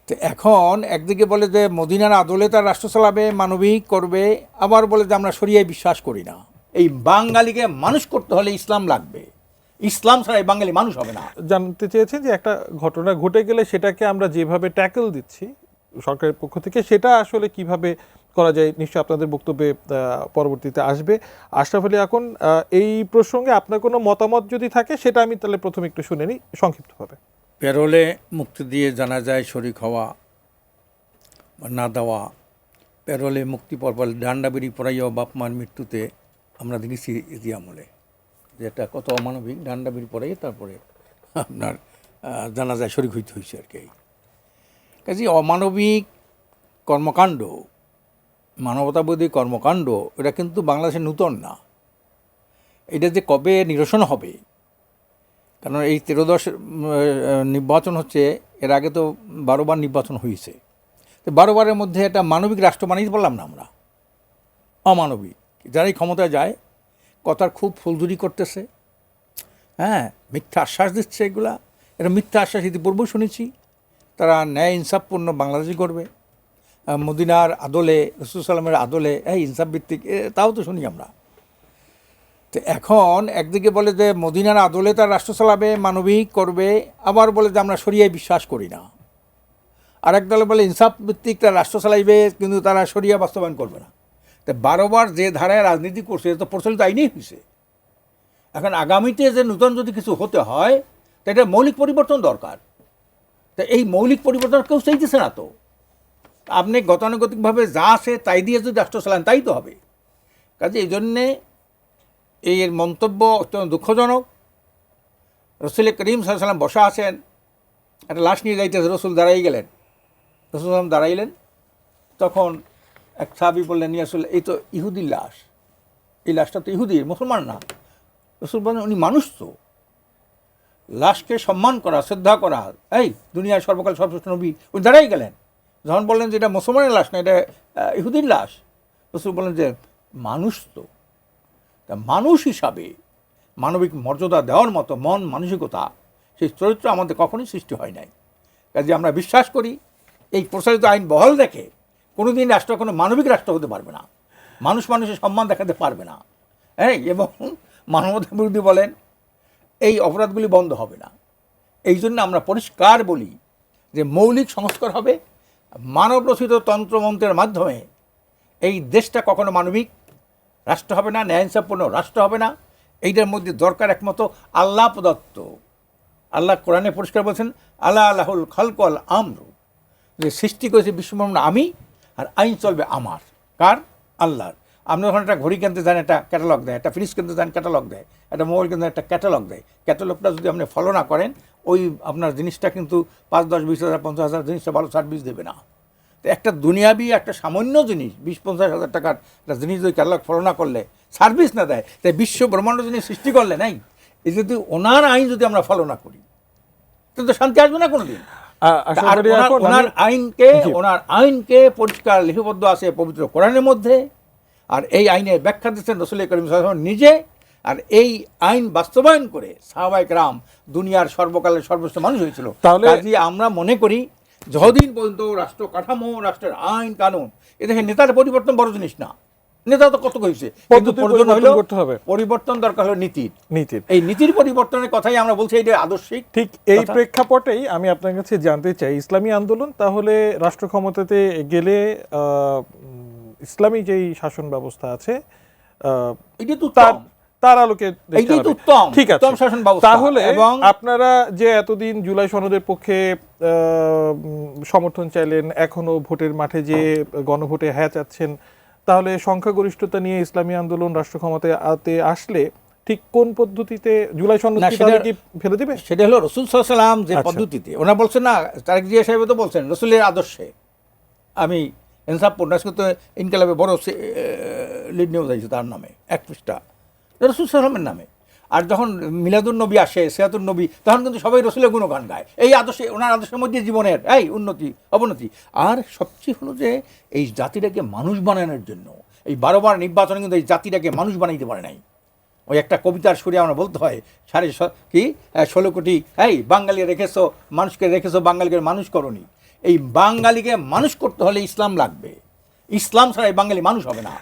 তো এখন একদিকে বলে যে মদিনার আদলে তার রাষ্ট্র চালাবে, মানবিক করবে, আবার বলে যে আমরা শরিয়ায় বিশ্বাস করি না। এই বাঙালিকে মানুষ করতে হলে ইসলাম লাগবে, ইসলাম ছাড়া এই বাঙালি মানুষ হবে না। জানতে চেয়েছেন যে একটা ঘটনা ঘটে গেলে সেটাকে আমরা যেভাবে ট্যাকল দিচ্ছি সরকারের পক্ষ থেকে, সেটা আসলে কিভাবে করা যায়, নিশ্চয়ই আপনাদের বক্তব্যে পরবর্তীতে আসবে। আশরাফ আলী আকন, এই প্রসঙ্গে আপনার কোনো মতামত যদি থাকে সেটা আমি তাহলে প্রথমে একটু শুনে নিই সংক্ষিপ্তভাবে। পেরোলে মুক্তি দিয়ে জানা যায় শরিক হওয়া বা না দেওয়া, পেরোলে মুক্তি পরপর ডান্ডা বেরি পড়াইয়াও বাপমার মৃত্যুতে আমরা দেখেছি ইতি আমলে, যেটা কত অমানবিক, ডান্ডা বেরি পড়াইয়ে তারপরে আপনার জানা যায় শরিক হইতে হয়েছে আর কি। কাজে অমানবিক কর্মকাণ্ড, মানবতাবোধী কর্মকাণ্ড, এটা কিন্তু বাংলাদেশে নূতন না। এটা যে কবে নিরসন হবে, কারণ এই 13-10 নির্বাচন হচ্ছে, এর আগে তো 12 বার নির্বাচন হয়েছে। তো 12 বারের মধ্যে একটা মানবিক রাষ্ট্র বানিয়ে বললাম না আমরা, অমানবিক। যারাই ক্ষমতায় যায় কথার খুব ফুলঝুরি করতেছে, হ্যাঁ, মিথ্যা আশ্বাস দিচ্ছে। এগুলা এটা মিথ্যা আশ্বাস ইতিপূর্বেও শুনেছি। তারা ন্যায় ইনসাফপূর্ণ বাংলাদেশই করবে, মদিনার আদলে, রসুল সাল্লামের আদলে, এই ইনসাফ ভিত্তিক, তাও তো শুনি আমরা। তো এখন একদিকে বলে যে মদিনার আদলে তার রাষ্ট্র চালাবে, মানবিক করবে, আবার বলে যে আমরা শরিয়ায় বিশ্বাস করি না। আর এক দলে বলে ইনসাফ ভিত্তিক তার রাষ্ট্র চালাইবে, কিন্তু তারা শরিয়া বাস্তবায়ন করবে না। তো 12 বার যে ধারায় রাজনীতি করছে তো প্রচলিত আইনেই হয়েছে। এখন আগামীতে যে নূতন যদি কিছু হতে হয়, তো এটা মৌলিক পরিবর্তন দরকার। তো এই মৌলিক পরিবর্তন কেউ চাইতেছে না। তো আপনি গতানুগতিকভাবে যা আছে তাই দিয়ে যদি রাষ্ট্র চালান তাই তো হবে। কাজে এই জন্যে এই মন্তব্য অত্যন্ত দুঃখজনক। রসুল করিম সাল্লাল্লাহু আলাইহি ওয়াসাল্লাম বসা আছেন, একটা লাশ নিয়ে যাইতেছে, রসুল দাঁড়াই গেলেন, রসুল সাল্লাম দাঁড়াইলেন। তখন এক সাহাবী বললেন, ইয়া রাসূলুল্লাহ, এই তো ইহুদির লাশ, এই লাশটা তো ইহুদির, মুসলমান না। রসুল বলেন, উনি মানুষ তো, লাশকে সম্মান করা, শ্রদ্ধা করা, এই দুনিয়ার সর্বকাল সর্বশ্রেষ্ঠ নবী, উনি দাঁড়াই গেলেন। যখন বললেন যে এটা মুসলমানের লাশ না, এটা ইহুদির লাশ, রসুল বললেন যে মানুষ তো, তা মানুষ হিসাবে মানবিক মর্যাদা দেওয়ার মতো মন মানসিকতা, সেই চরিত্র আমাদের কখনোই সৃষ্টি হয় নাই। কাজে আমরা বিশ্বাস করি এই প্রচলিত আইন বহাল রেখে কোনো দিন রাষ্ট্র কোনো মানবিক রাষ্ট্র হতে পারবে না, মানুষ মানুষের সম্মান দেখাতে পারবে না, হ্যাঁ, এবং মানবতা বিরোধী বলেন, এই অপরাধগুলি বন্ধ হবে না। এই জন্য আমরা পরিষ্কার বলি যে মৌলিক সংস্কার হবে, মানবরচিত তন্ত্রমন্ত্রের মাধ্যমে এই দেশটা কখনো মানবিক রাষ্ট্র হবে না, ন্যায় ইনসাফপূর্ণ রাষ্ট্র হবে না। এইটার মধ্যে দরকার একমাত্র আল্লাহ প্রদত্ত। আল্লাহ কোরআনে পরিষ্কার বলছেন, আল্লাহ আল্লাহুল খালক ওয়াল আমর, যে সৃষ্টি করেছে বিশ্বব্রহ্মাণ্ড আমি, আর আইন চলবে আমার, কার? আল্লাহর। আপনি যখন একটা ঘড়ি কিনতে যান একটা ক্যাটালগ দেয়, একটা ফ্রিজ কিনতে যান ক্যাটালগ দেয়, একটা মোবাইল কিনতে একটা ক্যাটালগ দেয়। ক্যাটালগটা যদি আপনি ফলো না করেন, ওই আপনার জিনিসটা কিন্তু 5, 10, 20 হাজার, 50 হাজার জিনিসটা ভালো সার্ভিস দেবে না। তো একটা দুনিয়াবি একটা সামান্য জিনিস, 20-50 হাজার টাকার একটা জিনিস যদি ক্যাটালগ ফলো না করলে, সার্ভিস না দেয়, তাই বিশ্ব ব্রহ্মাণ্ড যিনি সৃষ্টি করলে নাই, এই যদি ওনার আইন যদি আমরা ফলো না করি, কিন্তু শান্তি আসবে না কোনোদিন। ওনার আইনকে পরিষ্কার লিপিবদ্ধ আছে পবিত্র কোরআনের মধ্যে, আর এই আইনের ব্যাখ্যা দিচ্ছেন রাসূল করিম সাল্লাল্লাহু আলাইহি ওয়াসাল্লাম নিজে। আর এই আইন বাস্তবায়ন করে সাহাবায়ে কেরাম দুনিয়ার সর্বকালের সর্বশ্রেষ্ঠ মানুষ হয়েছিল। কাজেই আমরা মনে করি যতদিন পর্যন্ত রাষ্ট্র কাঠামো, রাষ্ট্রের আইন কানুন, এ দেখে নেতার পরিবর্তন বড় জিনিস না, নেতা তো কত হয়েছে, কিন্তু পরিবর্তন দরকার হলো নীতির। এই নীতির পরিবর্তনের কথাই আমরা বলছি, এটা আদর্শিক। ঠিক এই প্রেক্ষাপটেই আমি আপনার কাছে জানতে চাই, ইসলামী আন্দোলন তাহলে রাষ্ট্র ক্ষমতাতে গেলে ইসলামী যেই শাসন ব্যবস্থা আছে এটা তো তার আলোকে ঠিক আছে শাসন ব্যবস্থা। তাহলে আপনারা যে এতদিন জুলাই সনদের পক্ষে সমর্থন চাইলেন, এখনো ভোটের মাঠে যে গণভোটে হ্যাঁ চাচ্ছেন, তাহলে সংখ্যাগরিষ্ঠতা নিয়ে ইসলামী আন্দোলন রাষ্ট্র ক্ষমতাতে আসলে ঠিক কোন পদ্ধতিতে জুলাই সনদ কি ফেলে দিবে? সেটা হলো রাসূল সাল্লাল্লাহু আলাইহি ওয়াসাল্লাম যে পদ্ধতিতে, ওনারা বলছেন না, তারেক জিয়া সাহেব তো বলছেন রাসূলের আদর্শে আমি ইনসাফপূর্ণ, আজকে ইনকালাবে বড় লিড নিউজ আছে তার নামে, 1 পৃষ্ঠা রাসূল সাল্লাল্লাহু আলাইহি ওয়াসাল্লামের নামে। আর যখন মিলাদুন নবী আসে, সিরাতুন নবী, তখন কিন্তু সবাই রসুলের গুণগান গায়। এই আদর্শে, ওনার আদর্শের মধ্যে জীবনের এই উন্নতি অবনতি। আর সবচেয়ে হলো যে এই জাতিটাকে মানুষ বানানোর জন্য এই 12 বার নির্বাচনে কিন্তু এই জাতিটাকে মানুষ বানাইতে পারে নাই। ওই একটা কবিতার সুরে আমরা বলতে হয় 16 কোটি এই বাঙালি রেখেছো, মানুষকে রেখেছো, বাঙালিকে মানুষ করনি। এই বাঙালিকে মানুষ করতে হলে ইসলাম লাগবে, ইসলাম ছাড়া এই বাঙালি মানুষ হবে না।